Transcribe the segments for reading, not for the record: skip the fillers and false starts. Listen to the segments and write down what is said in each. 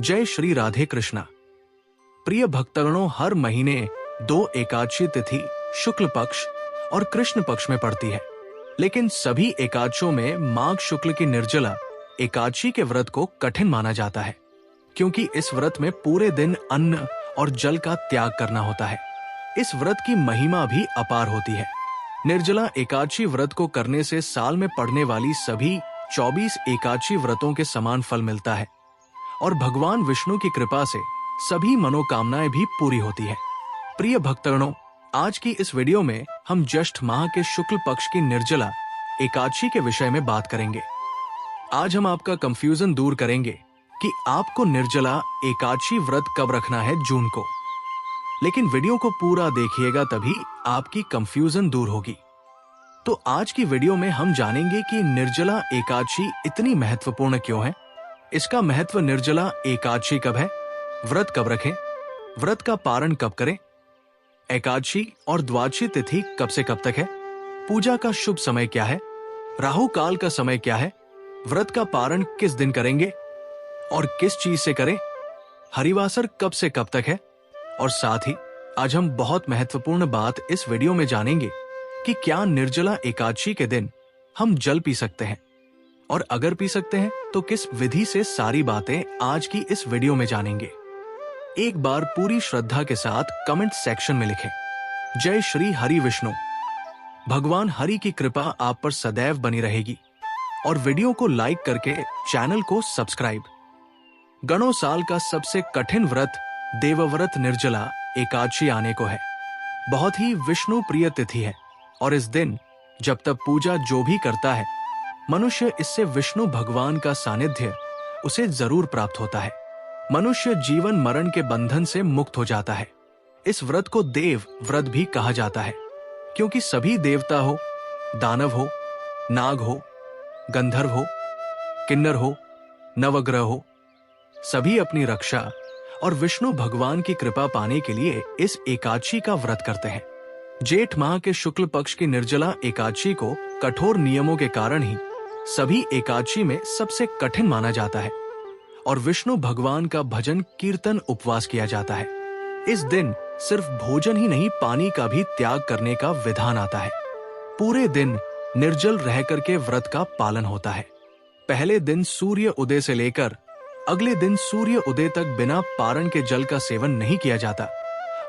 जय श्री राधे कृष्णा। प्रिय भक्तगणों, हर महीने 2 एकादशी तिथि शुक्ल पक्ष और कृष्ण पक्ष में पड़ती है, लेकिन सभी एकादशियों में माघ शुक्ल की निर्जला एकादशी के व्रत को कठिन माना जाता है, क्योंकि इस व्रत में पूरे दिन अन्न और जल का त्याग करना होता है। इस व्रत की महिमा भी अपार होती है। निर्जला एकादशी व्रत को करने से साल में पड़ने वाली सभी 24 एकादशी व्रतों के समान फल मिलता है और भगवान विष्णु की कृपा से सभी मनोकामनाएं भी पूरी होती है। प्रिय भक्तगणों, आज की इस वीडियो में हम ज्येष्ठ माह के शुक्ल पक्ष की निर्जला एकादशी के विषय में बात करेंगे। आज हम आपका कंफ्यूजन दूर करेंगे कि आपको निर्जला एकादशी व्रत कब रखना है जून को, लेकिन वीडियो को पूरा देखिएगा तभी आपकी कंफ्यूजन दूर होगी। तो आज की वीडियो में हम जानेंगे कि निर्जला एकादशी इतनी महत्वपूर्ण क्यों है, इसका महत्व, निर्जला एकादशी कब है, व्रत कब रखें, व्रत का पारण कब करें, एकादशी और द्वादशी तिथि कब से कब तक है, पूजा का शुभ समय क्या है, राहु काल का समय क्या है, व्रत का पारण किस दिन करेंगे और किस चीज से करें, हरिवासर कब से कब तक है, और साथ ही आज हम बहुत महत्वपूर्ण बात इस वीडियो में जानेंगे कि क्या निर्जला एकादशी के दिन हम जल पी सकते हैं, और अगर पी सकते हैं तो किस विधि से, सारी बातें आज की इस वीडियो में जानेंगे। एक बार पूरी श्रद्धा के साथ कमेंट सेक्शन में लिखें, जय श्री हरि विष्णु। भगवान हरि की कृपा आप पर सदैव बनी रहेगी और वीडियो को लाइक करके चैनल को सब्सक्राइब। गणों साल का सबसे कठिन व्रत देवव्रत निर्जला एकादशी आने को है। बहुत ही विष्णु प्रिय तिथि है और इस दिन जब तब पूजा जो भी करता है मनुष्य, इससे विष्णु भगवान का सानिध्य उसे जरूर प्राप्त होता है। मनुष्य जीवन मरण के बंधन से मुक्त हो जाता है। इस व्रत को देव व्रत भी कहा जाता है, क्योंकि सभी देवता हो, दानव हो, नाग हो, गंधर्व हो, किन्नर हो, नवग्रह हो, सभी अपनी रक्षा और विष्णु भगवान की कृपा पाने के लिए इस एकादशी का व्रत करते हैं। जेठ माह के शुक्ल पक्ष की निर्जला एकादशी को कठोर नियमों के कारण ही सभी एकादशी में सबसे कठिन माना जाता है और विष्णु भगवान का भजन, कीर्तन, उपवास किया जाता है। इस दिन सिर्फ भोजन ही नहीं, पानी का भी त्याग करने का विधान आता है। पूरे दिन निर्जल रह करके व्रत का पालन होता है। पहले दिन सूर्य उदय से लेकर अगले दिन सूर्य उदय तक बिना पारण के जल का सेवन नहीं किया जाता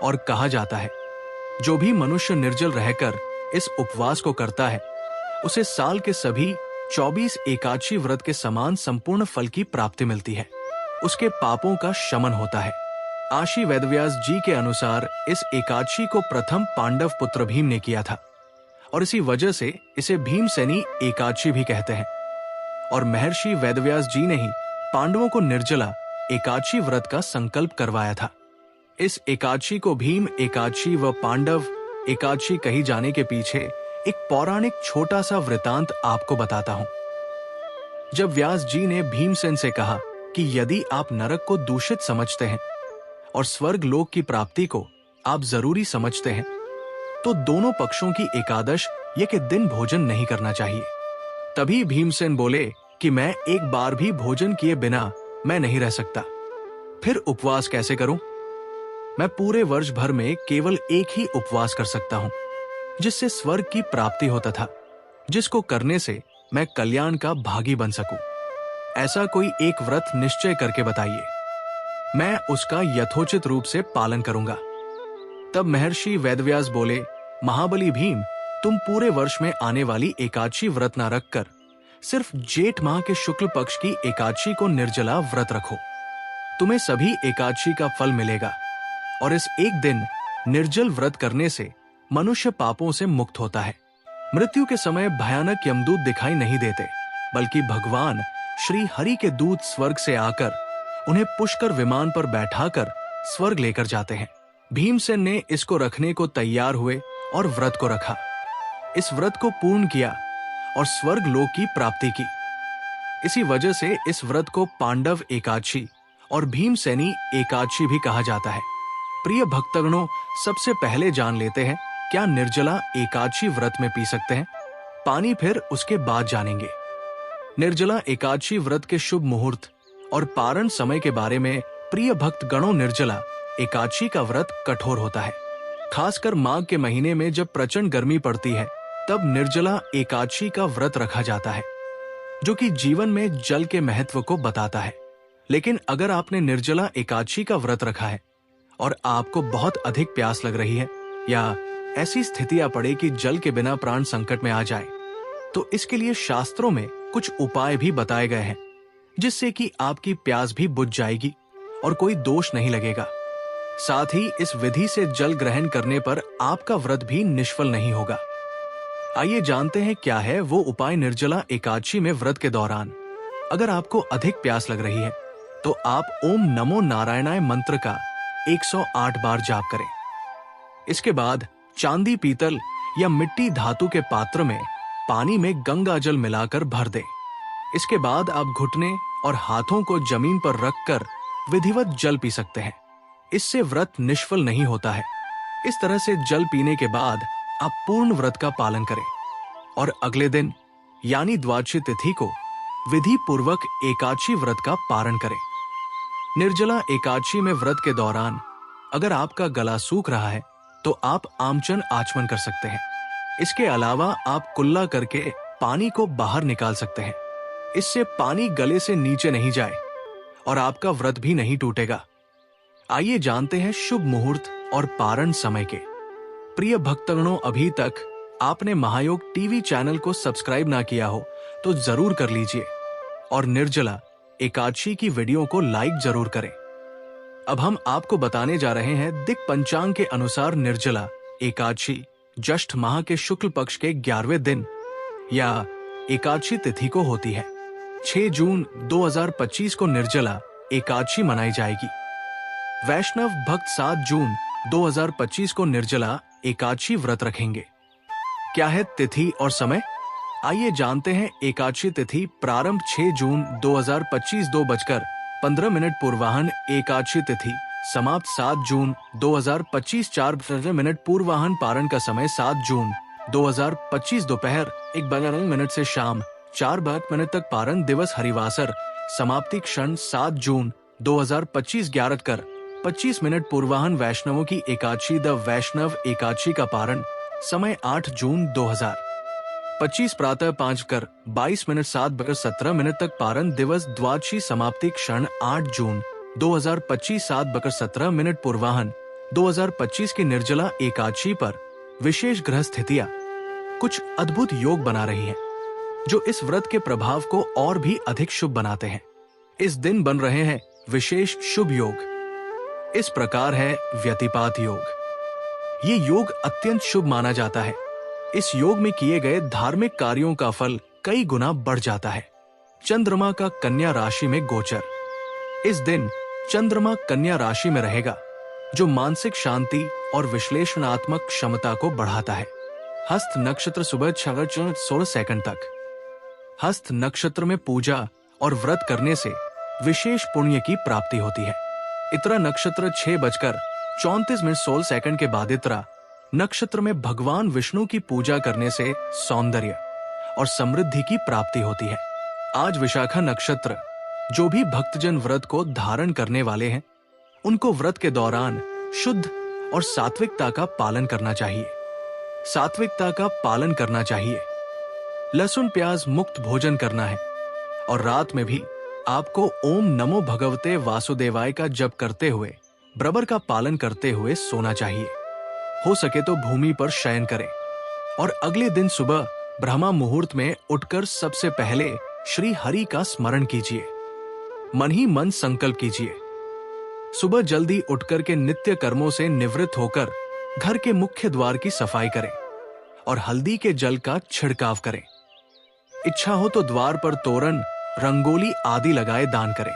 और कहा जाता है जो भी मनुष्य निर्जल रहकर इस उपवास को करता है उसे साल के सभी 24 एकादशी व्रत के समान संपूर्ण फल की प्राप्ति मिलती है। उसके पापों का शमन होता है। आशी वेदव्यास जी के अनुसार इस एकादशी को प्रथम पांडव पुत्र भीम ने किया था और इसी वजह से इसे भीमसेनी एकादशी भी कहते हैं। और महर्षि वेदव्यास जी ने ही पांडवों को निर्जला एकादशी व्रत का संकल्प करवाया था। इस एकादशी को भीम एकादशी व पांडव एकादशी कही जाने के पीछे एक पौराणिक छोटा सा वृतांत आपको बताता हूं। जब व्यास जी ने भीमसेन से कहा कि यदि आप नरक को दूषित समझते हैं और स्वर्ग लोक की प्राप्ति को आप जरूरी समझते हैं, तो दोनों पक्षों की एकादश ये के दिन भोजन नहीं करना चाहिए। तभी भीमसेन बोले कि मैं एक बार भी भोजन किए बिना मैं नहीं रह सकता, फिर उपवास कैसे करूं? मैं पूरे वर्ष भर में केवल एक ही उपवास कर सकता हूं, जिससे स्वर्ग की प्राप्ति होता था, जिसको करने से मैं कल्याण का भागी बन सकूं। ऐसा कोई एक व्रत निश्चय करके बताइए, मैं उसका यथोचित रूप से पालन करूंगा। तब महर्षि वेदव्यास बोले, महाबली भीम, तुम पूरे वर्ष में आने वाली एकादशी व्रत न रखकर सिर्फ जेठ माह के शुक्ल पक्ष की एकादशी को निर्जला व्रत रखो। तुम्हें सभी एकादशी का फल मिलेगा और इस एक दिन निर्जल व्रत करने से मनुष्य पापों से मुक्त होता है। मृत्यु के समय भयानक यमदूत दिखाई नहीं देते, बल्कि भगवान श्री हरि के दूत स्वर्ग से आकर उन्हें पुष्कर विमान पर बैठाकर स्वर्ग लेकर जाते हैं। भीमसेन ने इसको रखने को तैयार हुए और व्रत को रखा। इस व्रत को पूर्ण किया और स्वर्ग लोक की प्राप्ति की। इसी वजह से इस व्रत को पांडव एकादशी और भीमसेनी एकादशी भी कहा जाता है। प्रिय भक्तगणों, सबसे पहले जान लेते हैं क्या निर्जला एकादशी व्रत में पी सकते हैं, पानी फिर उसके बाद जानेंगे। निर्जला एकादशी व्रत के शुभ मुहूर्त और पारण समय के बारे में प्रिय भक्त गणों, निर्जला एकादशी का व्रत कठोर होता है। खासकर माघ के महीने में जब प्रचंड गर्मी पड़ती है, तब निर्जला एकादशी का व्रत रखा जाता है, जो कि जीवन में जल के महत्व को बताता है। लेकिन अगर आपने निर्जला एकादशी का व्रत रखा है और आपको बहुत अधिक प्यास लग रही है या ऐसी स्थितियां पड़े कि जल के बिना प्राण संकट में आ जाए, तो इसके लिए शास्त्रों में कुछ उपाय भी बताए गए हैं, जिससे कि आपकी प्यास भी बुझ जाएगी और कोई दोष नहीं लगेगा। साथ ही इस विधि से जल ग्रहण करने पर आपका व्रत भी निष्फल नहीं होगा। आइए जानते हैं क्या है वो उपाय निर्जला एकादशी में व्रत के दौरान। अगर आपको अधिक प्यास लग रही है तो आप ओम नमो नारायणाय मंत्र का 108 बार जाप करें। इसके बाद चांदी, पीतल या मिट्टी धातु के पात्र में पानी में गंगा जल मिलाकर भर दें। इसके बाद आप घुटने और हाथों को जमीन पर रखकर विधिवत जल पी सकते हैं। इससे व्रत निष्फल नहीं होता है। इस तरह से जल पीने के बाद आप पूर्ण व्रत का पालन करें और अगले दिन यानी द्वादशी तिथि को विधि पूर्वक एकादशी व्रत का पारण करें। निर्जला एकादशी में व्रत के दौरान अगर आपका गला सूख रहा है तो आप आमचन आचमन कर सकते हैं। इसके अलावा आप कुल्ला करके पानी को बाहर निकाल सकते हैं। इससे पानी गले से नीचे नहीं जाए और आपका व्रत भी नहीं टूटेगा। आइए जानते हैं शुभ मुहूर्त और पारण समय के। प्रिय भक्तगणों, अभी तक आपने महायोग टीवी चैनल को सब्सक्राइब ना किया हो तो जरूर कर लीजिए और निर्जला एकादशी की वीडियो को लाइक जरूर करें। अब हम आपको बताने जा रहे हैं दिक पंचांग के अनुसार निर्जला एकादशी ज्येष्ठ माह के शुक्ल पक्ष के 11वें दिन या एकादशी तिथि को होती है। 6 जून 2025 को निर्जला एकादशी मनाई जाएगी। वैष्णव भक्त 7 जून 2025 को निर्जला एकादशी व्रत रखेंगे। क्या है तिथि और समय? आइए जानते हैं। एकादशी तिथि प्रारंभ 6 जून 2025 2:15 पूर्वाह्न एकादशी तिथि समाप्त 7 जून 2025 4 पूर्वाह्न। पारण का समय 7 जून 2025 दोपहर 1:12 से शाम 4:00 तक। पारण दिवस हरिवासर। समाप्ति क्षण 7 जून 2025 11:25 पूर्वाह्न। वैष्णवों की एकादशी द वैष्णव एकादशी का पारण समय 8 जून 2025 प्रातः 5:22 7:17 तक। पारण दिवस द्वादशी। समाप्ति क्षण 8 जून 2025 7:17 पूर्वाह्न। 2025 की निर्जला एकादशी पर विशेष ग्रह स्थितियां कुछ अद्भुत योग बना रही हैं, जो इस व्रत के प्रभाव को और भी अधिक शुभ बनाते हैं। इस दिन बन रहे हैं विशेष शुभ योग। इस प्रकार है व्यतिपात योग। ये योग अत्यंत शुभ माना जाता है। इस योग में किए गए धार्मिक कार्यों का फल कई गुना बढ़ जाता है। चंद्रमा का कन्या राशि में गोचर। इस दिन चंद्रमा कन्या राशि में रहेगा, जो मानसिक शांति और विश्लेषणात्मक क्षमता को बढ़ाता है। हस्त नक्षत्र सुबह 6:16 तक। हस्त नक्षत्र में पूजा और व्रत करने से विशेष पुण्य की प्राप्ति होती है। इतरा नक्षत्र 6:34 के बाद इतरा नक्षत्र में भगवान विष्णु की पूजा करने से सौंदर्य और समृद्धि की प्राप्ति होती है। आज विशाखा नक्षत्र। जो भी भक्तजन व्रत को धारण करने वाले हैं, उनको व्रत के दौरान शुद्ध और सात्विकता का पालन करना चाहिए। सात्विकता का पालन करना चाहिए। लहसुन प्याज मुक्त भोजन करना है और रात में भी आपको ओम नमो भगवते वासुदेवाय का जप करते हुए ब्रबर का पालन करते हुए सोना चाहिए। हो सके तो भूमि पर शयन करें और अगले दिन सुबह ब्रह्मा मुहूर्त में उठकर सबसे पहले श्री हरि का स्मरण कीजिए। मन ही मन संकल्प कीजिए। सुबह जल्दी उठकर के नित्य कर्मों से निवृत्त होकर घर के मुख्य द्वार की सफाई करें और हल्दी के जल का छिड़काव करें। इच्छा हो तो द्वार पर तोरण, रंगोली आदि लगाए दान करें।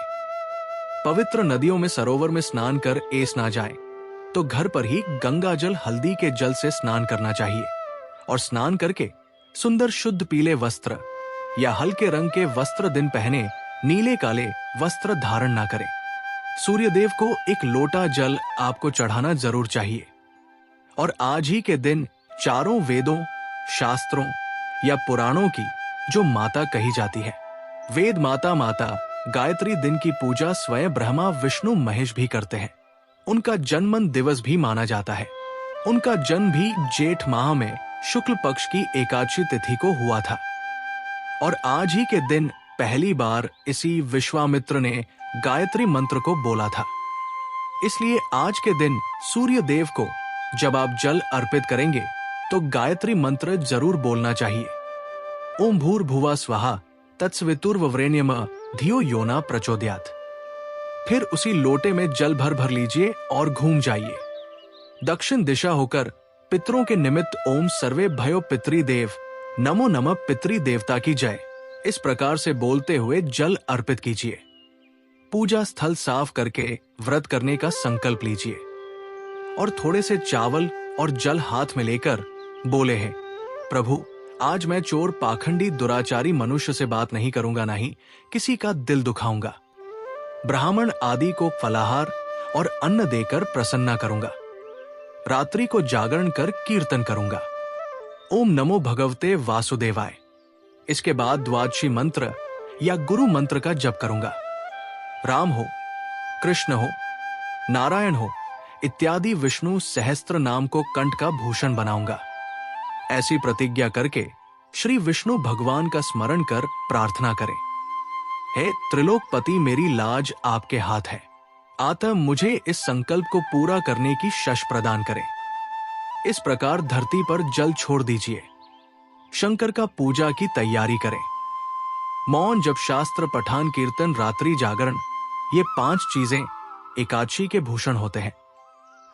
पवित्र नदियों में, सरोवर में स्नान कर एस ना जाए तो घर पर ही गंगा जल, हल्दी के जल से स्नान करना चाहिए और स्नान करके सुंदर शुद्ध पीले वस्त्र या हल्के रंग के वस्त्र दिन पहने नीले काले वस्त्र धारण ना करें। सूर्यदेव को एक लोटा जल आपको चढ़ाना जरूर चाहिए और आज ही के दिन चारों वेदों, शास्त्रों या पुराणों की जो माता कही जाती है, वेद माता, माता गायत्री दिन की पूजा स्वयं ब्रह्मा विष्णु महेश भी करते हैं। उनका जन्मन दिवस भी माना जाता है। उनका जन्म भी जेठ माह में शुक्ल पक्ष की एकादशी तिथि को हुआ था और आज ही के दिन पहली बार इसी विश्वामित्र ने गायत्री मंत्र को बोला था। इसलिए आज के दिन सूर्य देव को जब आप जल अर्पित करेंगे तो गायत्री मंत्र जरूर बोलना चाहिए। ओम भूर्भुवः स्वहा तत्सवितुर्वरेण्यम धियो यो न प्रचोदयात्। फिर उसी लोटे में जल भर लीजिए और घूम जाइए। दक्षिण दिशा होकर पितरों के निमित्त ओम सर्वे भयो पितृदेव नमो नमः पितृ देवता की जय, इस प्रकार से बोलते हुए जल अर्पित कीजिए। पूजा स्थल साफ करके व्रत करने का संकल्प लीजिए और थोड़े से चावल और जल हाथ में लेकर बोले हैं, प्रभु आज मैं चोर पाखंडी दुराचारी मनुष्य से बात नहीं करूंगा, नहीं किसी का दिल दुखाऊंगा। ब्राह्मण आदि को फलाहार और अन्न देकर प्रसन्न करूंगा। रात्रि को जागरण कर कीर्तन करूंगा। ओम नमो भगवते वासुदेवाय। इसके बाद द्वादशी मंत्र या गुरु मंत्र का जप करूंगा। राम हो, कृष्ण हो, नारायण हो इत्यादि विष्णु सहस्त्र नाम को कंठ का भूषण बनाऊंगा। ऐसी प्रतिज्ञा करके श्री विष्णु भगवान का स्मरण कर प्रार्थना करें, हे त्रिलोकपति मेरी लाज आपके हाथ है, अतः मुझे इस संकल्प को पूरा करने की शक्ति प्रदान करें। इस प्रकार धरती पर जल छोड़ दीजिए। शंकर का पूजा की तैयारी करें। मौन जप, शास्त्र पठान, कीर्तन, रात्रि जागरण, ये 5 चीजें एकादशी के भूषण होते हैं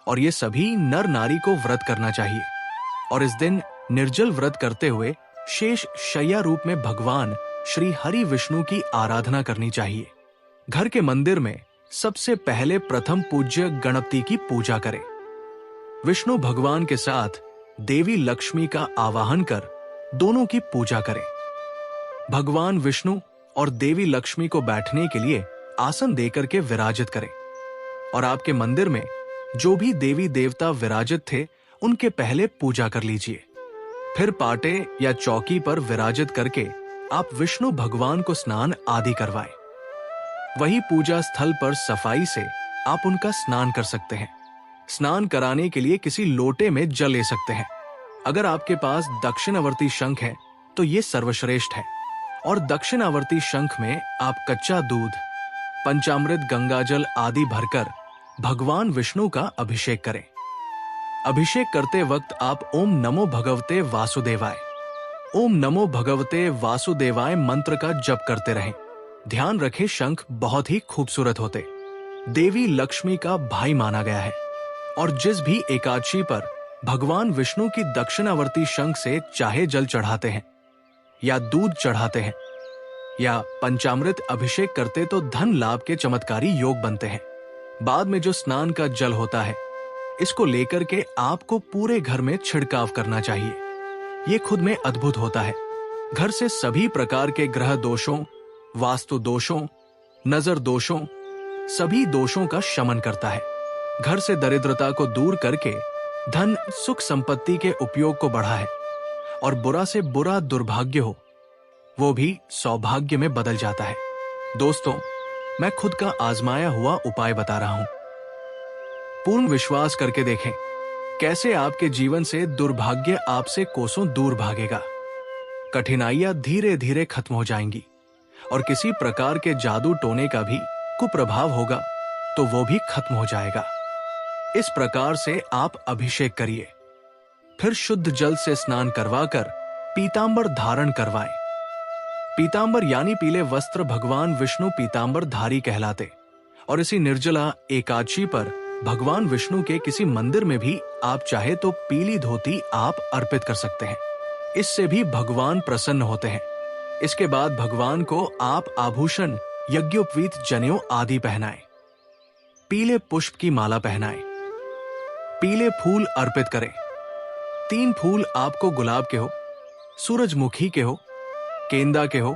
और ये सभी नर नारी को व्रत करना चाहिए। और इस दिन निर्जल व्रत करते हुए शेष शय्या रूप में भगवान श्री हरि विष्णु की आराधना करनी चाहिए। घर के मंदिर में सबसे पहले प्रथम पूज्य गणपति की पूजा करें। विष्णु भगवान के साथ देवी लक्ष्मी का आवाहन कर दोनों की पूजा करें। भगवान विष्णु और देवी लक्ष्मी को बैठने के लिए आसन देकर के विराजित करें और आपके मंदिर में जो भी देवी देवता विराजित थे उनके पहले पूजा कर लीजिए। फिर पाटे या चौकी पर विराजित करके आप विष्णु भगवान को स्नान आदि करवाएं। वही पूजा स्थल पर सफाई से आप उनका स्नान कर सकते हैं। स्नान कराने के लिए किसी लोटे में जल ले सकते हैं। अगर आपके पास दक्षिणावर्ती शंख है तो ये सर्वश्रेष्ठ है और दक्षिणावर्ती शंख में आप कच्चा दूध, पंचामृत, गंगाजल आदि भरकर भगवान विष्णु का अभिषेक करें। अभिषेक करते वक्त आप ओम नमो भगवते वासुदेवाय, ओम नमो भगवते वासुदेवाय मंत्र का जप करते रहें। ध्यान रखें शंख बहुत ही खूबसूरत होते देवी लक्ष्मी का भाई माना गया है और जिस भी एकादशी पर भगवान विष्णु की दक्षिणावर्ती शंख से चाहे जल चढ़ाते हैं या दूध चढ़ाते हैं या पंचामृत अभिषेक करते तो धन लाभ के चमत्कारी योग बनते हैं। बाद में जो स्नान का जल होता है इसको लेकर के आपको पूरे घर में छिड़काव करना चाहिए। ये खुद में अद्भुत होता है। घर से सभी प्रकार के ग्रह दोषों, वास्तु दोषों, नजर दोषों, सभी दोषों का शमन करता है। घर से दरिद्रता को दूर करके धन सुख संपत्ति के उपयोग को बढ़ा है और बुरा से बुरा दुर्भाग्य हो वो भी सौभाग्य में बदल जाता है। दोस्तों, मैं खुद का आजमाया हुआ उपाय बता रहा हूं। पूर्ण विश्वास करके देखें कैसे आपके जीवन से दुर्भाग्य आपसे कोसों दूर भागेगा। कठिनाइयां धीरे धीरे खत्म हो जाएंगी और किसी प्रकार के जादू टोने का भी कुप्रभाव होगा तो वो भी खत्म हो जाएगा। इस प्रकार से आप अभिषेक करिए। फिर शुद्ध जल से स्नान करवाकर पीतांबर धारण करवाएं। पीतांबर यानी पीले वस्त्र भगवान विष्णु पीतांबर धारी कहलाते और इसी निर्जला एकादशी पर भगवान विष्णु के किसी मंदिर में भी आप चाहे तो पीली धोती आप अर्पित कर सकते हैं। इससे भी भगवान प्रसन्न होते हैं। इसके बाद भगवान को आप आभूषण, यज्ञोपवीत, जनेऊ आदि पहनाएं। पीले पुष्प की माला पहनाएं। पीले फूल अर्पित करें। 3 फूल आपको गुलाब के हो, सूरजमुखी के हो, गेंदा के हो,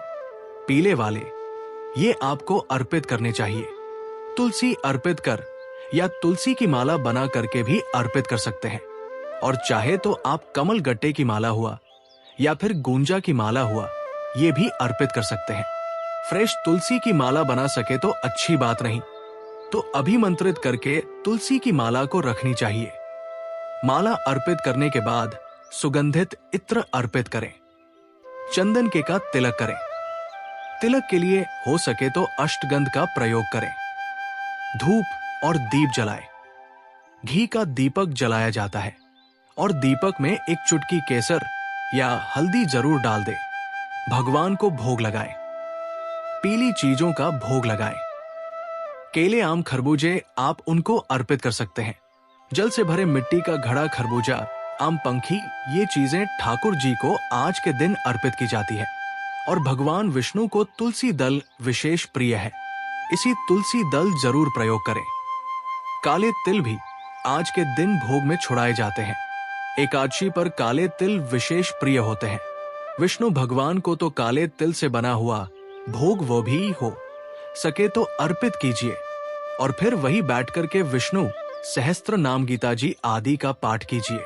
पीले वाले, ये आपको अर्पित करने चाहिए। तुलसी अर्पित कर या तुलसी की माला बना करके भी अर्पित कर सकते हैं और चाहे तो आप कमल गट्टे की माला हुआ या फिर गुंजा की माला हुआ ये भी अर्पित कर सकते हैं। फ्रेश तुलसी की माला बना सके तो अच्छी बात नहीं, तो अभिमंत्रित करके तुलसी की माला को रखनी चाहिए। माला अर्पित करने के बाद सुगंधित इत्र अर्पित करें। चंदन के का तिलक करें। तिलक के लिए हो सके तो अष्टगंध का प्रयोग करें। धूप और दीप जलाएं। घी का दीपक जलाया जाता है और दीपक में एक चुटकी केसर या हल्दी जरूर डाल दें। भगवान को भोग लगाएं। पीली चीजों का भोग लगाएं। केले, आम, खरबूजे आप उनको अर्पित कर सकते हैं। जल से भरे मिट्टी का घड़ा, खरबूजा, आम, पंखी, ये चीजें ठाकुर जी को आज के दिन अर्पित की जाती है। और भगवान विष्णु को तुलसी दल विशेष प्रिय है, इसी तुलसी दल जरूर प्रयोग करें। काले तिल भी आज के दिन भोग में छुड़ाए जाते हैं। एकादशी पर काले तिल विशेष प्रिय होते हैं। विष्णु भगवान को तो काले तिल से बना हुआ भोग वो भी हो सके तो अर्पित कीजिए और फिर वही बैठ करके विष्णु सहस्त्र नाम, गीता जी आदि का पाठ कीजिए।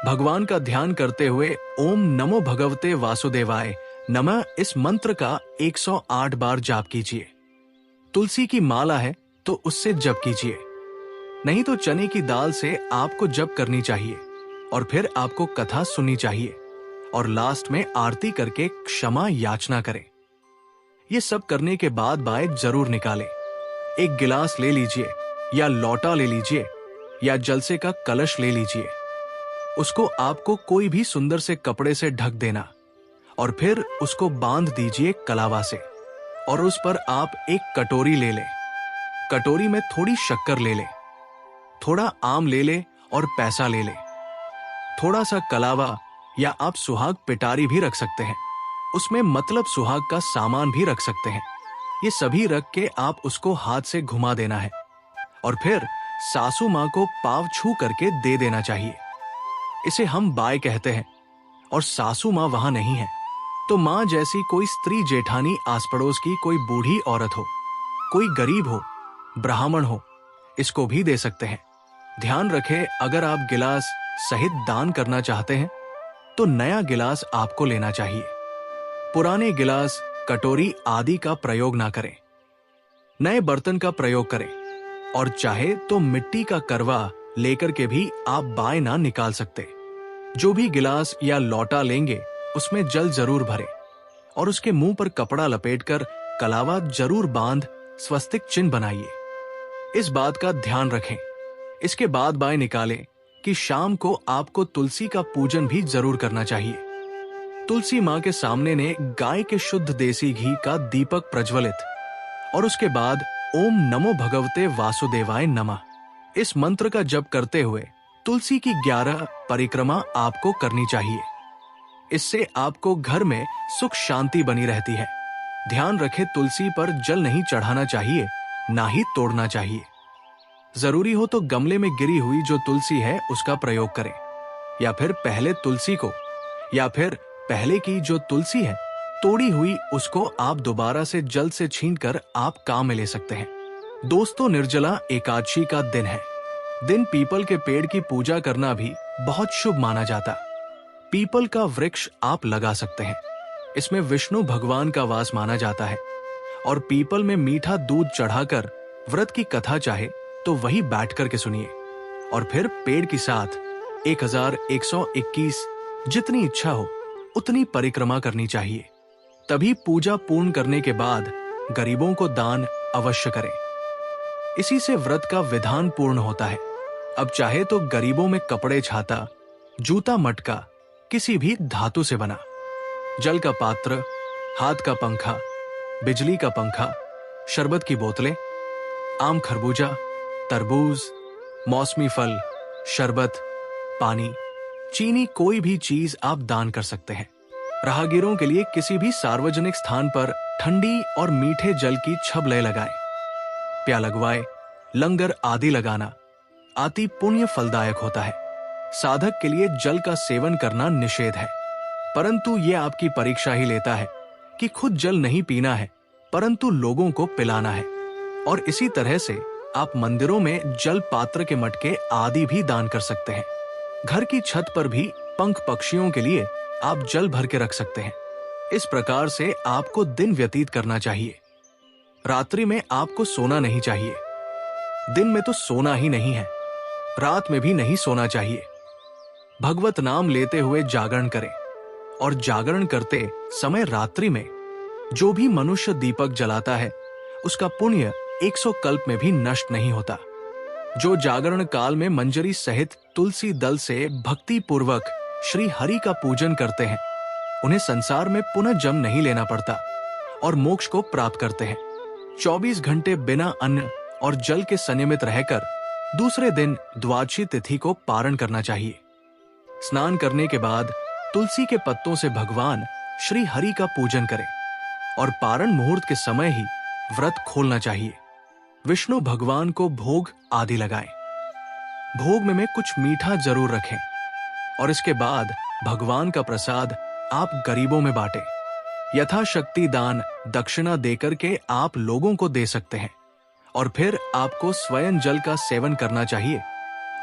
भगवान का ध्यान करते हुए ओम नमो भगवते वासुदेवाय नमः इस मंत्र का 108 बार जाप कीजिए। तुलसी की माला है तो उससे जप कीजिए, नहीं तो चने की दाल से आपको जप करनी चाहिए और फिर आपको कथा सुननी चाहिए और लास्ट में आरती करके क्षमा याचना करें। ये सब करने के बाद बाय जरूर निकालें। एक गिलास ले लीजिए या लोटा ले लीजिए या जल से का कलश ले लीजिए। उसको आपको कोई भी सुंदर से कपड़े से ढक देना और फिर उसको बांध दीजिए कलावा से और उस पर आप एक कटोरी ले लें। कटोरी में थोड़ी शक्कर ले लें, थोड़ा आम ले लें और पैसा ले लें। थोड़ा सा कलावा या आप सुहाग पिटारी भी रख सकते हैं, उसमें मतलब सुहाग का सामान भी रख सकते हैं। ये सभी रख के आप उसको हाथ से घुमा देना है और फिर सासू माँ को पाव छू करके दे देना चाहिए। इसे हम बाय कहते हैं और सासू माँ वहां नहीं है तो माँ जैसी कोई स्त्री, जेठानी, आस पड़ोस की कोई बूढ़ी औरत हो, कोई गरीब हो, ब्राह्मण हो, इसको भी दे सकते हैं। ध्यान रखें, अगर आप गिलास सहित दान करना चाहते हैं तो नया गिलास आपको लेना चाहिए। पुराने गिलास, कटोरी आदि का प्रयोग ना करें। नए बर्तन का प्रयोग करें और चाहे तो मिट्टी का करवा लेकर के भी आप बाय ना निकाल सकते। जो भी गिलास या लोटा लेंगे उसमें जल जरूर भरें और उसके मुंह पर कपड़ा लपेटकर कलावा जरूर बांध स्वस्तिक चिन्ह बनाइए। इस बात का ध्यान रखें। इसके बाद बाय निकालें कि शाम को आपको तुलसी का पूजन भी जरूर करना चाहिए। तुलसी माँ के सामने ने गाय के शुद्ध देसी घी का दीपक प्रज्वलित और उसके बाद ओम नमो भगवते वासुदेवाय नमः इस मंत्र का जप करते हुए तुलसी की 11 परिक्रमा आपको करनी चाहिए। इससे आपको घर में सुख शांति बनी रहती है। ध्यान रखें, तुलसी पर जल नहीं चढ़ाना चाहिए, ना ही तोड़ना चाहिए। जरूरी हो तो गमले में गिरी हुई जो तुलसी है उसका प्रयोग करें या फिर पहले तुलसी को या फिर पहले की जो तुलसी है तोड़ी हुई उसको आप दोबारा से जल से छीनकर आप काम में ले सकते हैं। दोस्तों, निर्जला एकादशी का दिन है। दिन पीपल के पेड़ की पूजा करना भी बहुत शुभ माना जाता। पीपल का वृक्ष आप लगा सकते हैं। इसमें विष्णु भगवान का वास माना जाता है और पीपल में मीठा दूध चढ़ाकर व्रत की कथा चाहे तो वही बैठ करके सुनिए और फिर पेड़ के साथ 1121 जितनी इच्छा हो उतनी परिक्रमा करनी चाहिए। तभी पूजा पूर्ण करने के बाद गरीबों को दान अवश्य करें। इसी से व्रत का विधान पूर्ण होता है। अब चाहे तो गरीबों में कपड़े, छाता, जूता, मटका किसी भी धातु से बना, जल का पात्र, हाथ का पंखा, बिजली का पंखा, शरबत की बोतलें, आम, खरबूजा, तरबूज, मौसमी फल, शरबत, पानी, चीनी, कोई भी चीज आप दान कर सकते हैं। राहगीरों के लिए किसी भी सार्वजनिक स्थान पर ठंडी और मीठे जल की छबले लगाएं, प्या लगवाए, लंगर आदि लगाना अति पुण्य फलदायक होता है। साधक के लिए जल का सेवन करना निषेध है, परंतु ये आपकी परीक्षा ही लेता है कि खुद जल नहीं पीना है परंतु लोगों को पिलाना है। और इसी तरह से आप मंदिरों में जल पात्र के मटके आदि भी दान कर सकते हैं। घर की छत पर भी पंख पक्षियों के लिए आप जल भर के रख सकते हैं। इस प्रकार से आपको दिन व्यतीत करना चाहिए। रात्रि में आपको सोना नहीं चाहिए। दिन में तो सोना ही नहीं है, रात में भी नहीं सोना चाहिए। भगवत नाम लेते हुए जागरण करें, और जागरण करते समय रात्रि में जो भी मनुष्य दीपक जलाता है उसका पुण्य 100 कल्प में भी नष्ट नहीं होता। जो जागरण काल में मंजरी सहित तुलसी दल से भक्ति पूर्वक श्री हरि का पूजन करते हैं, उन्हें संसार में पुनः जन्म नहीं लेना पड़ता और मोक्ष को प्राप्त करते हैं। 24 घंटे बिना अन्न और जल के संयमित रहकर दूसरे दिन द्वादशी तिथि को पारण करना चाहिए। स्नान करने के बाद तुलसी के पत्तों से भगवान श्री हरि का पूजन करें और पारण मुहूर्त के समय ही व्रत खोलना चाहिए। विष्णु भगवान को भोग आदि लगाएं। भोग में कुछ मीठा जरूर रखें और इसके बाद भगवान का प्रसाद आप गरीबों में बांटें। यथाशक्ति दान दक्षिणा देकर के आप लोगों को दे सकते हैं और फिर आपको स्वयं जल का सेवन करना चाहिए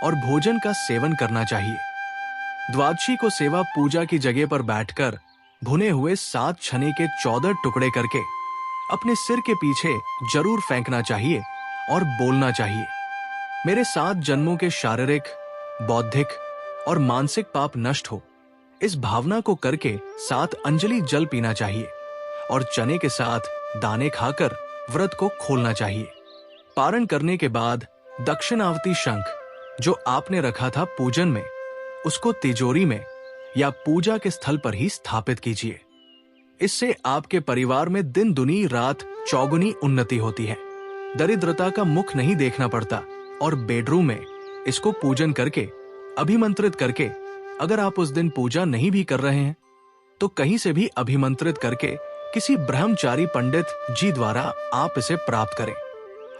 और भोजन का सेवन करना चाहिए। द्वादशी को सेवा पूजा की जगह पर बैठकर भुने हुए 7 छने के 14 टुकड़े करके अपने सिर के पीछे जरूर फेंकना चाहिए और बोलना चाहिए, मेरे 7 जन्मों के शारीरिक, बौद्धिक और मानसिक पाप नष्ट हो। इस भावना को करके 7 अंजलि जल पीना चाहिए और चने के साथ दाने खाकर व्रत को खोलना चाहिए। पारण करने के बाद दक्षिणावती शंख जो आपने रखा था पूजन में, उसको तिजोरी में या पूजा के स्थल पर ही स्थापित कीजिए। इससे आपके परिवार में दिन दुनी रात चौगुनी उन्नति होती है। दरिद्रता का मुख नहीं देखना पड़ता और बेडरूम में इसको पूजन करके अभिमंत्रित करके, अगर आप उस दिन पूजा नहीं भी कर रहे हैं तो कहीं से भी अभिमंत्रित करके किसी ब्रह्मचारी पंडित जी द्वारा आप इसे प्राप्त करें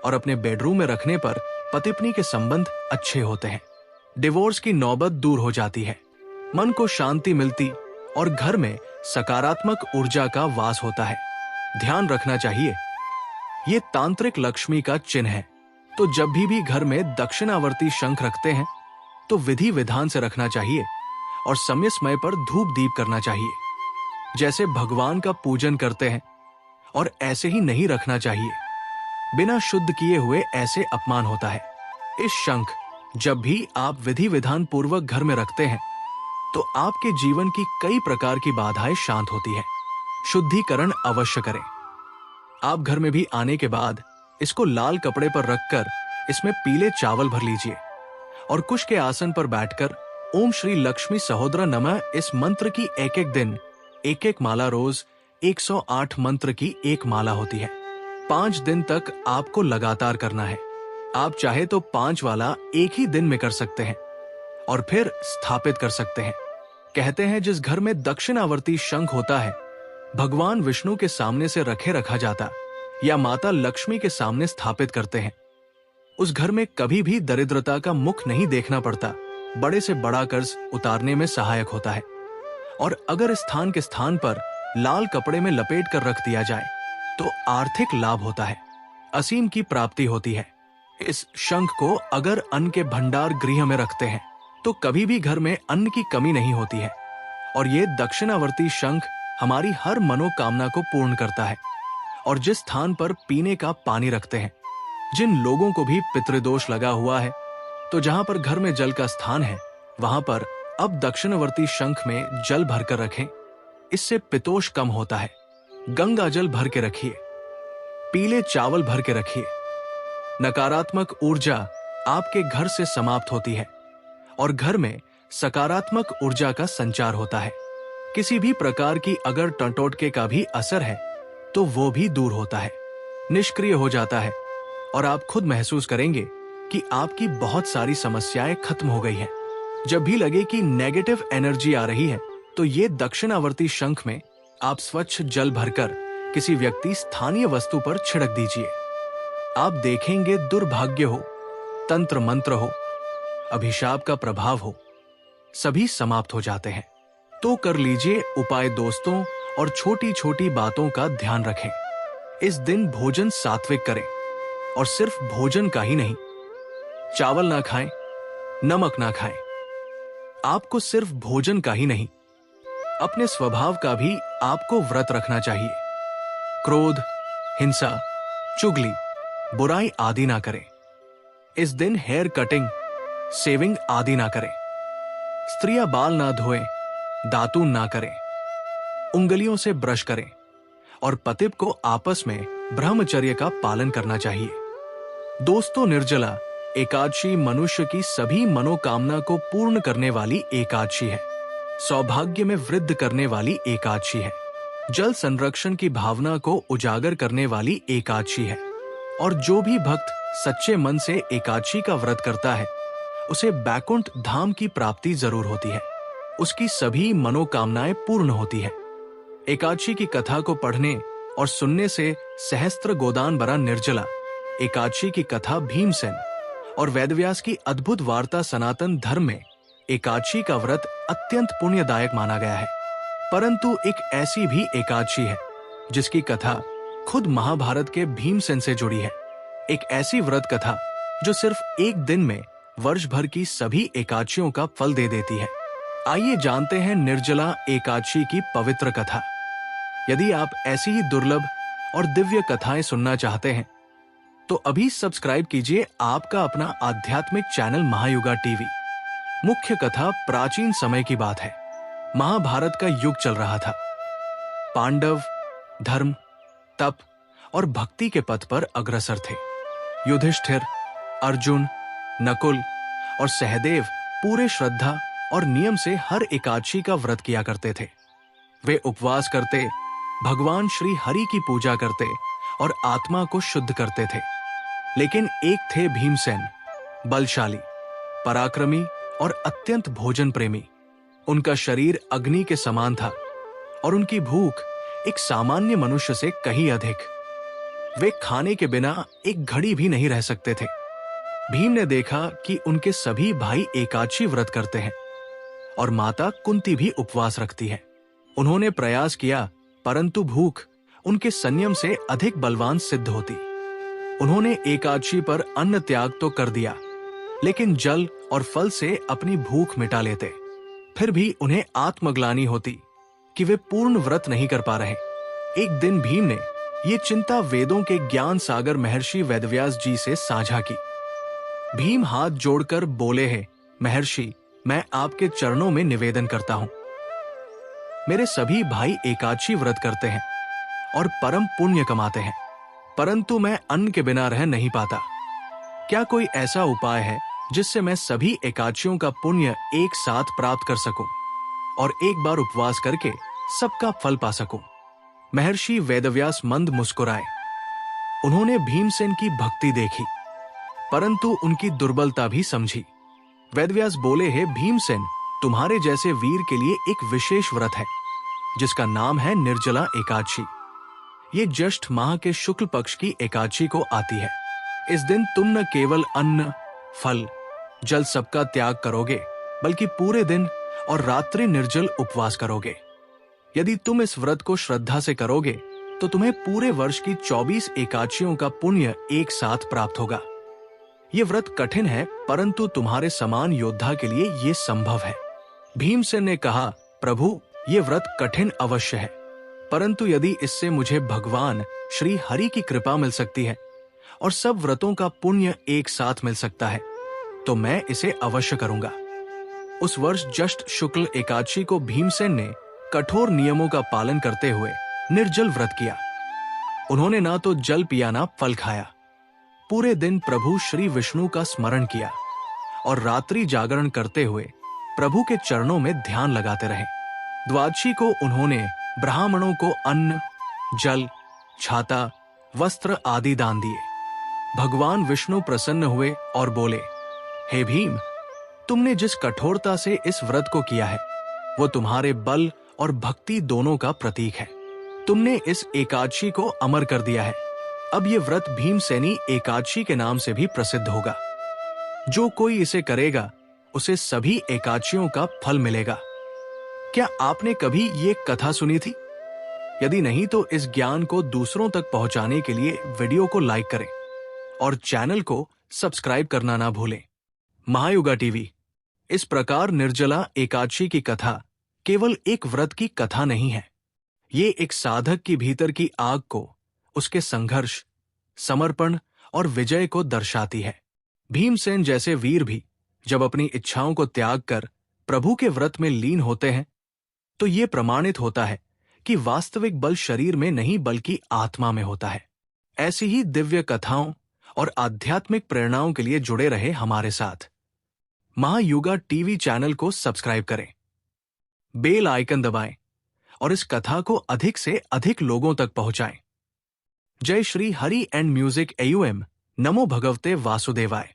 और अपने बेडरूम में रखने पर पति-पत्नी के संबंध अच्छे होते हैं। डिवोर्स की नौबत दूर हो जाती है, मन को शांति मिलती और घर में सकारात्मक ऊर्जा का वास होता है। ध्यान रखना चाहिए, ये तांत्रिक लक्ष्मी का चिन्ह है, तो जब भी घर में दक्षिणावर्ती शंख रखते हैं तो विधि विधान से रखना चाहिए और समय समय पर धूप दीप करना चाहिए, जैसे भगवान का पूजन करते हैं, और ऐसे ही नहीं रखना चाहिए। बिना शुद्ध किए हुए ऐसे अपमान होता है। इस शंख जब भी आप विधि विधान पूर्वक घर में रखते हैं तो आपके जीवन की कई प्रकार की बाधाएं शांत होती हैं। शुद्धिकरण अवश्य करें। आप घर में भी आने के बाद इसको लाल कपड़े पर रखकर इसमें पीले चावल भर लीजिए और कुश के आसन पर बैठकर ओम श्री लक्ष्मी सहोदरा नमः इस मंत्र की एक दिन एक माला, रोज 108 मंत्र की एक माला होती है। 5 दिन तक आपको लगातार करना है। आप चाहे तो 5 वाला एक ही दिन में कर सकते हैं और फिर स्थापित कर सकते हैं। कहते हैं जिस घर में दक्षिणावर्ती शंख होता है, भगवान विष्णु के सामने से रखा जाता या माता लक्ष्मी के सामने स्थापित करते हैं, उस घर में कभी भी दरिद्रता का मुख नहीं देखना पड़ता, बड़े से बड़ा कर्ज उतारने में सहायक होता है। और अगर स्थान के स्थान पर लाल कपड़े में लपेट कर रख दिया जाए तो आर्थिक लाभ होता है, असीम की प्राप्ति होती है। इस शंख को अगर अन्न के भंडार गृह में रखते हैं तो कभी भी घर में अन्न की कमी नहीं होती है। और ये दक्षिणावर्ती शंख हमारी हर मनोकामना को पूर्ण करता है। और जिस स्थान पर पीने का पानी रखते हैं, जिन लोगों को भी पितृदोष लगा हुआ है, तो जहां पर घर में जल का स्थान है वहां पर अब दक्षिणावर्ती शंख में जल भरकर रखें, इससे पितोष कम होता है। गंगा जल भर के रखिए, पीले चावल भर के रखिए। नकारात्मक ऊर्जा आपके घर से समाप्त होती है और घर में सकारात्मक ऊर्जा का संचार होता है। किसी भी प्रकार की अगर टंटोटके का भी असर है तो वो भी दूर होता है, निष्क्रिय हो जाता है और आप खुद महसूस करेंगे कि आपकी बहुत सारी समस्याएं खत्म हो गई हैं। जब भी लगे कि नेगेटिव एनर्जी आ रही है तो ये दक्षिणावर्ती शंख में आप स्वच्छ जल भरकर किसी व्यक्ति स्थानीय वस्तु पर छिड़क दीजिए। आप देखेंगे दुर्भाग्य हो, तंत्र मंत्र हो, अभिशाप का प्रभाव हो, सभी समाप्त हो जाते हैं। तो कर लीजिए उपाय दोस्तों, और छोटी छोटी बातों का ध्यान रखें। इस दिन भोजन सात्विक करें और सिर्फ भोजन का ही नहीं, चावल ना खाएं, नमक ना खाएं। आपको सिर्फ भोजन का ही नहीं, अपने स्वभाव का भी आपको व्रत रखना चाहिए। क्रोध, हिंसा, चुगली, बुराई आदि ना करें। इस दिन हेयर कटिंग, शेविंग आदि ना करें। स्त्रियां बाल ना धोएं, दातून ना करें, उंगलियों से ब्रश करें और पतिप को आपस में ब्रह्मचर्य का पालन करना चाहिए। दोस्तों, निर्जला एकादशी मनुष्य की सभी मनोकामना को पूर्ण करने वाली एकादशी है। सौभाग्य में वृद्धि करने वाली एकादशी है। जल संरक्षण की भावना को उजागर करने वाली एकादशी है। और जो भी भक्त सच्चे मन से एकादशी का व्रत करता है, उसे बैकुंठ धाम की प्राप्ति जरूर होती है। उसकी सभी मनोकामनाएं पूर्ण होती है। एकादशी की कथा को पढ़ने और सुनने से सहस्त्र गोदान बरा निर्जला एकादशी की कथा भीमसेन और वेदव्यास की अद्भुत वार्ता सनातन धर्म में एकादशी का व्रत अत्यंत पुण्यदायक माना गया है। परंतु एक ऐसी भी एकादशी है जिसकी कथा खुद महाभारत के भीमसेन से जुड़ी है। एक ऐसी व्रत कथा जो सिर्फ एक दिन में वर्ष भर की सभी एकादशियों का फल दे देती है। आइए जानते हैं निर्जला एकादशी की पवित्र कथा। यदि आप ऐसी ही दुर्लभ और दिव्य कथाएं सुनना चाहते हैं तो अभी सब्सक्राइब कीजिए आपका अपना आध्यात्मिक चैनल महायुगा टीवी। मुख्य कथा प्राचीन समय की बात है। महाभारत का युग चल रहा था। पांडव धर्म, तप और भक्ति के पथ पर अग्रसर थे। युधिष्ठिर, अर्जुन, नकुल और सहदेव पूरे श्रद्धा और नियम से हर एकादशी का व्रत किया करते थे। वे उपवास करते, भगवान श्री हरि की पूजा करते और आत्मा को शुद्ध करते थे। लेकिन एक थे भीमसेन, बलशाली, पराक्रमी और अत्यंत भोजन प्रेमी। उनका शरीर अग्नि के समान था और उनकी भूख एक सामान्य मनुष्य से कहीं अधिक। वे खाने के बिना एक घड़ी भी नहीं रह सकते थे। भीम ने देखा कि उनके सभी भाई एकादशी व्रत करते हैं और माता कुंती भी उपवास रखती है। उन्होंने प्रयास किया, परंतु भूख उनके संयम से अधिक बलवान सिद्ध होती। उन्होंने एकादशी पर अन्न त्याग तो कर दिया, लेकिन जल और फल से अपनी भूख मिटा लेते। फिर भी उन्हें आत्मग्लानि होती कि वे पूर्ण व्रत नहीं कर पा रहे। एक दिन भीम ने ये चिंता वेदों के ज्ञान सागर महर्षि वेदव्यास जी से साझा की। भीम हाथ जोड़कर बोले हैं, महर्षि, मैं आपके चरणों में निवेदन करता हूं। मेरे सभी भाई एकादशी व्रत करते हैं और परम पुण्य कमाते हैं, परंतु मैं अन्न के बिना रह नहीं पाता। क्या कोई ऐसा उपाय है जिससे मैं सभी एकादशियों का पुण्य एक साथ प्राप्त कर सकूं और एक बार उपवास करके सबका फल पा सकूं? महर्षि वेदव्यास मंद मुस्कुराए। उन्होंने भीमसेन की भक्ति देखी, परंतु उनकी दुर्बलता भी समझी। वेदव्यास बोले, हे भीमसेन, तुम्हारे जैसे वीर के लिए एक विशेष व्रत है जिसका नाम है निर्जला एकादशी। ये ज्येष्ठ माह के शुक्ल पक्ष की एकादशी को आती है। इस दिन तुम न केवल अन्न, फल, जल सबका त्याग करोगे, बल्कि पूरे दिन और रात्रि निर्जल उपवास करोगे। यदि तुम इस व्रत को श्रद्धा से करोगे तो तुम्हें पूरे वर्ष की 24 एकादशियों का पुण्य एक साथ प्राप्त होगा। ये व्रत कठिन है, परंतु तुम्हारे समान योद्धा के लिए ये संभव है। भीमसेन ने कहा, प्रभु, ये व्रत कठिन अवश्य है, परंतु यदि इससे मुझे भगवान श्री हरि की कृपा मिल सकती है और सब व्रतों का पुण्य एक साथ मिल सकता है तो मैं इसे अवश्य करूंगा। उस वर्ष ज्येष्ठ शुक्ल एकादशी को भीमसेन ने कठोर नियमों का पालन करते हुए निर्जल व्रत किया। उन्होंने ना तो जल पिया ना फल खाया। पूरे दिन प्रभु श्री विष्णु का स्मरण किया और रात्रि जागरण करते हुए प्रभु के चरणों में ध्यान लगाते रहे। द्वादशी को उन्होंने ब्राह्मणों को अन्न, जल, छाता, वस्त्र आदि दान दिए। भगवान विष्णु प्रसन्न हुए और बोले, हे भीम, तुमने जिस कठोरता से इस व्रत को किया है वो तुम्हारे बल और भक्ति दोनों का प्रतीक है। तुमने इस एकादशी को अमर कर दिया है। अब ये व्रत भीमसेनी एकादशी के नाम से भी प्रसिद्ध होगा। जो कोई इसे करेगा उसे सभी एकादशियों का फल मिलेगा। क्या आपने कभी ये कथा सुनी थी? यदि नहीं तो इस ज्ञान को दूसरों तक पहुंचाने के लिए वीडियो को लाइक करें और चैनल को सब्सक्राइब करना ना भूलें। महायुगा टीवी इस प्रकार निर्जला एकादशी की कथा केवल एक व्रत की कथा नहीं है। ये एक साधक की भीतर की आग को, उसके संघर्ष, समर्पण और विजय को दर्शाती है। भीमसेन जैसे वीर भी जब अपनी इच्छाओं को त्याग कर प्रभु के व्रत में लीन होते हैं, तो ये प्रमाणित होता है कि वास्तविक बल शरीर में नहीं बल्कि आत्मा में होता है। ऐसी ही दिव्य कथाओं और आध्यात्मिक प्रेरणाओं के लिए जुड़े रहे हमारे साथ। महायुगा टीवी चैनल को सब्सक्राइब करें, बेल आइकन दबाएं और इस कथा को अधिक से अधिक लोगों तक पहुंचाएं। जय Shri Hari and music AUM। नमो भगवते वासुदेवाय।